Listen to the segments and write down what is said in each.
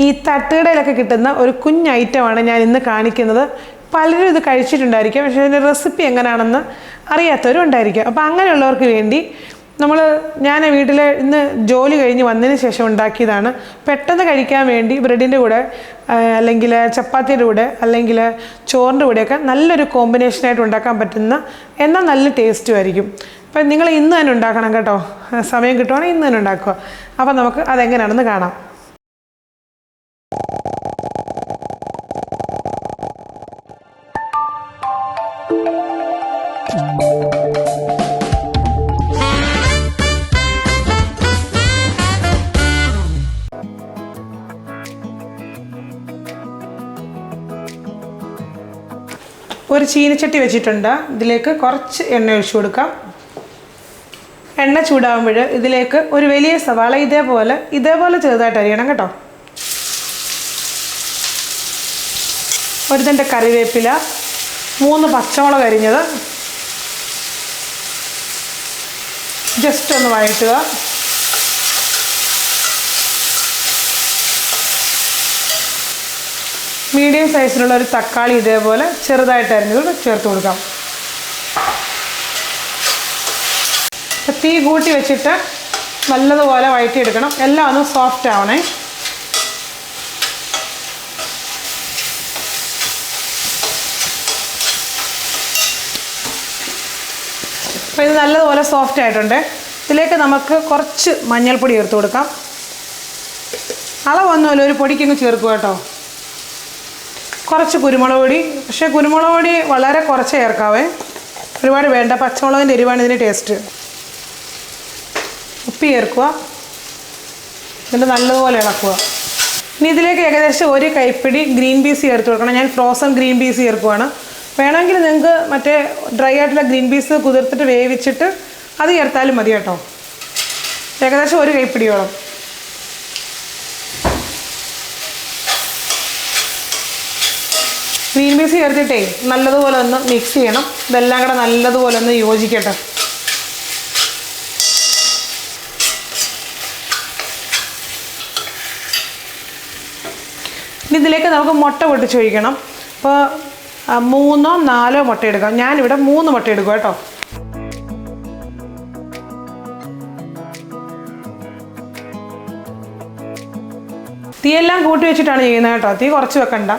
ഈ തട്ടുകടയിലൊക്കെ കിട്ടുന്ന ഒരു കുഞ്ഞ് ഐറ്റമാണ് ഞാൻ ഇന്ന് കാണിക്കുന്നത്. പലരും ഇത് കഴിച്ചിട്ടുണ്ടായിരിക്കും, പക്ഷേ ഇതിൻ്റെ റെസിപ്പി എങ്ങനെയാണെന്ന് അറിയാത്തവരും ഉണ്ടായിരിക്കും. അപ്പോൾ അങ്ങനെയുള്ളവർക്ക് വേണ്ടി ഞാൻ വീട്ടിൽ ഇന്ന് ജോലി കഴിഞ്ഞ് വന്നതിന് ശേഷം ഉണ്ടാക്കിയതാണ്. പെട്ടെന്ന് കഴിക്കാൻ വേണ്ടി ബ്രെഡിൻ്റെ കൂടെ അല്ലെങ്കിൽ ചപ്പാത്തിയുടെ കൂടെ അല്ലെങ്കിൽ ചോറിൻ്റെ കൂടെയൊക്കെ നല്ലൊരു കോമ്പിനേഷനായിട്ട് ഉണ്ടാക്കാൻ പറ്റുന്ന, എന്നാൽ നല്ല ടേസ്റ്റും ആയിരിക്കും. അപ്പം നിങ്ങൾ ഇന്ന് തന്നെ ഉണ്ടാക്കണം കേട്ടോ. സമയം കിട്ടുവാണെങ്കിൽ ഇന്ന് തന്നെ ഉണ്ടാക്കുക. അപ്പം നമുക്ക് അതെങ്ങനെയാണെന്ന് കാണാം. ഒരു ചീനച്ചട്ടി വെച്ചിട്ടുണ്ട്. ഇതിലേക്ക് കുറച്ച് എണ്ണ ഒഴിച്ചു കൊടുക്കാം. എണ്ണ ചൂടാകുമ്പോൾ ഇതിലേക്ക് ഒരു വലിയ സവാള ഇതേപോലെ ചെറുതായിട്ട് അരിയണം കേട്ടോ. ഒരു തണ്ട് കറിവേപ്പില, 3 പച്ചമുളക് അരിഞ്ഞത്, ജസ്റ്റ് ഒന്ന് വഴറ്റുക. മീഡിയം സൈസിലുള്ള ഒരു തക്കാളി ഇതേപോലെ ചെറുതായിട്ട് അരിഞ്ഞത് ചേർത്ത് കൊടുക്കാം. തീ കൂട്ടി വെച്ചിട്ട് നല്ലതുപോലെ വഴറ്റിയെടുക്കണം. എല്ലാം ഒന്ന് സോഫ്റ്റ് ആവണേ. അപ്പോൾ ഇത് നല്ലതുപോലെ സോഫ്റ്റ് ആയിട്ടുണ്ട്. ഇതിലേക്ക് നമുക്ക് കുറച്ച് മഞ്ഞൾപ്പൊടി ചേർത്ത് കൊടുക്കാം. അളവൊന്നുമില്ല, ഒരു പൊടിക്കങ്ങ് ചേർക്കുക കേട്ടോ. കുറച്ച് കുരുമുളക് പൊടി, പക്ഷേ കുരുമുളക് പൊടി വളരെ കുറച്ച് ചേർക്കാവേ, ഒരുപാട് വേണ്ട. പച്ചമുളകിൻ്റെ എരിവാണ് ഇതിന് ടേസ്റ്റ്. ഉപ്പ് ചേർക്കുക, എന്നിട്ട് നല്ലതുപോലെ ഇളക്കുക. ഇനി ഇതിലേക്ക് ഏകദേശം 1 കൈപ്പിടി ഗ്രീൻ പീസ് ചേർത്ത് കൊടുക്കണം. ഞാൻ ഫ്രോസൺ ഗ്രീൻ പീസ് ചേർക്കുവാണ്. വേണമെങ്കിൽ നിങ്ങൾക്ക് മറ്റേ ഡ്രൈ ആയിട്ടുള്ള ഗ്രീൻ പീസ് കുതിർത്തിട്ട് വേവിച്ചിട്ട് അത് ചേർത്താലും മതി കേട്ടോ. ഏകദേശം 1 കൈപ്പിടിയോളം. ഗ്രീൻ പീസ് ചേർത്തിട്ടേ നല്ലതുപോലെ ഒന്ന് മിക്സ് ചെയ്യണം. ഇതെല്ലാം കൂടെ നല്ലതുപോലെ ഒന്ന് യോജിക്കട്ടെ. ഇനി ഇതിലേക്ക് നമുക്ക് മുട്ട പൊട്ടിച്ചൊഴിക്കണം. അപ്പോൾ 3 or 4 മുട്ട എടുക്കാം. ഞാനിവിടെ 3 മുട്ട എടുക്കും കേട്ടോ. തീയെല്ലാം കൂട്ടി വെച്ചിട്ടാണ് ചെയ്യുന്നത് കേട്ടോ. തീ കുറച്ച് വെക്കണ്ട.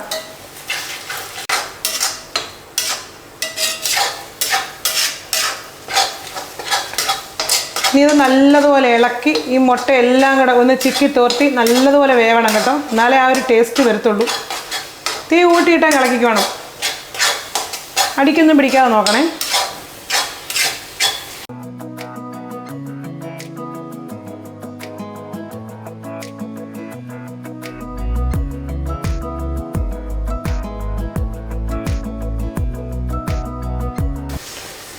ഇനി ഇത് നല്ലതുപോലെ ഇളക്കി ഈ മുട്ട എല്ലാം കൂടെ ഒന്ന് ചിക്കി തോർത്തി നല്ലതുപോലെ വേവണം കേട്ടോ. എന്നാലേ ആ ഒരു ടേസ്റ്റ് വരത്തുള്ളൂ. തീ കൂട്ടിയിട്ടാൽ ഇളക്കിക്കണം. അടിക്കൊന്നും പിടിക്കാതെ നോക്കണേ.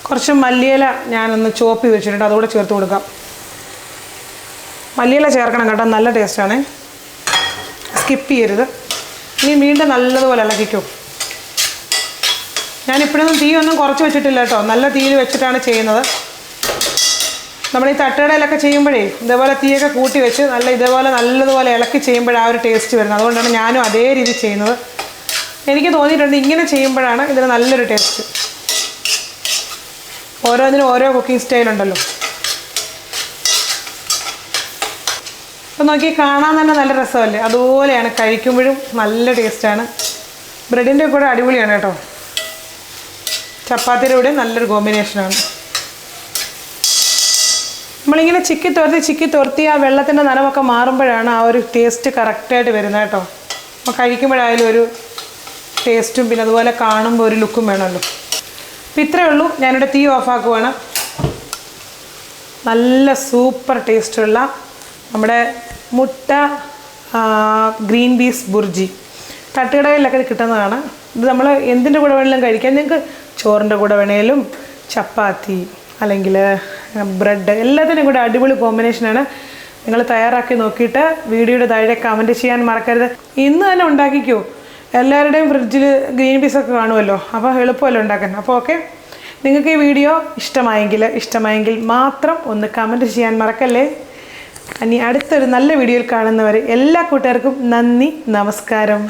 കുറച്ച് മല്ലിയില ഞാനൊന്ന് ചോപ്പി വെച്ചിട്ടുണ്ട്, അതുകൂടെ ചേർത്ത് കൊടുക്കാം. മല്ലിയില ചേർക്കണം കേട്ടോ, നല്ല ടേസ്റ്റാണ്. സ്കിപ്പ് ചെയ്യരുത്. ഇനി വീണ്ടും നല്ലതുപോലെ ഇളക്കിക്കോ. ഞാനിപ്പോഴൊന്നും തീ ഒന്നും കുറച്ച് വെച്ചിട്ടില്ല കേട്ടോ. നല്ല തീയിൽ വെച്ചിട്ടാണ് ചെയ്യുന്നത്. നമ്മൾ ഈ തട്ടുകടയിലൊക്കെ ചെയ്യുമ്പോഴേ ഇതേപോലെ തീയൊക്കെ കൂട്ടി വെച്ച് നല്ലതുപോലെ ഇളക്കി ചെയ്യുമ്പോഴാണ് ആ ഒരു ടേസ്റ്റ് വരുന്നത്. അതുകൊണ്ടാണ് ഞാനും അതേ രീതി ചെയ്യുന്നത്. എനിക്ക് തോന്നിയിട്ടുണ്ട് ഇങ്ങനെ ചെയ്യുമ്പോഴാണ് ഇതിന് നല്ലൊരു ടേസ്റ്റ്. ഓരോന്നിനും ഓരോ കുക്കിംഗ് സ്റ്റൈലുണ്ടല്ലോ. അപ്പോൾ നോക്കി, കാണാൻ തന്നെ നല്ല രസമല്ലേ? അതുപോലെയാണ് കഴിക്കുമ്പോഴും നല്ല ടേസ്റ്റാണ്. ബ്രെഡിൻ്റെ കൂടെ അടിപൊളിയാണ് കേട്ടോ. ചപ്പാത്തിയുടെ കൂടെ നല്ലൊരു കോമ്പിനേഷനാണ്. നമ്മളിങ്ങനെ ചിക്കി തോർത്തി ആ വെള്ളത്തിൻ്റെ നനവൊക്കെ മാറുമ്പോഴാണ് ആ ഒരു ടേസ്റ്റ് കറക്റ്റായിട്ട് വരുന്നത് കേട്ടോ. അപ്പോൾ കഴിക്കുമ്പോഴായാലും ഒരു ടേസ്റ്റും പിന്നെ അതുപോലെ കാണുമ്പോൾ ഒരു ലുക്കും വേണമല്ലോ. അപ്പോൾ ഇത്രയേ ഉള്ളൂ. ഞാനിവിടെ തീ ഓഫാക്കുവാണ്. നല്ല സൂപ്പർ ടേസ്റ്റുള്ള നമ്മുടെ മുട്ട ഗ്രീൻ പീസ് ബുർജി തട്ടുകടയിലൊക്കെ കിട്ടുന്നതാണ്. ഇത് നമ്മൾ എന്തിൻ്റെ കൂടെ വേണമെങ്കിലും കഴിക്കാം. നിങ്ങൾക്ക് ചോറിൻ്റെ കൂടെ വേണേലും ചപ്പാത്തി അല്ലെങ്കിൽ ബ്രെഡ് എല്ലാത്തിനും കൂടെ അടിപൊളി കോമ്പിനേഷനാണ്. നിങ്ങൾ തയ്യാറാക്കി നോക്കിയിട്ട് വീഡിയോയുടെ താഴെ കമൻറ്റ് ചെയ്യാൻ മറക്കരുത്. ഇന്ന് തന്നെ ഉണ്ടാക്കിക്കോ. എല്ലാവരുടെയും ഫ്രിഡ്ജിൽ ഗ്രീൻ പീസൊക്കെ കാണുമല്ലോ, അപ്പോൾ എളുപ്പമല്ലോ ഉണ്ടാക്കാൻ. അപ്പോൾ ഓക്കെ, നിങ്ങൾക്ക് ഈ വീഡിയോ ഇഷ്ടമായെങ്കിൽ മാത്രം ഒന്ന് കമൻറ്റ് ചെയ്യാൻ മറക്കല്ലേ. ഇനി അടുത്തൊരു നല്ല വീഡിയോയിൽ കാണുന്നവരെ എല്ലാ കൂട്ടുകാർക്കും നന്ദി, നമസ്കാരം.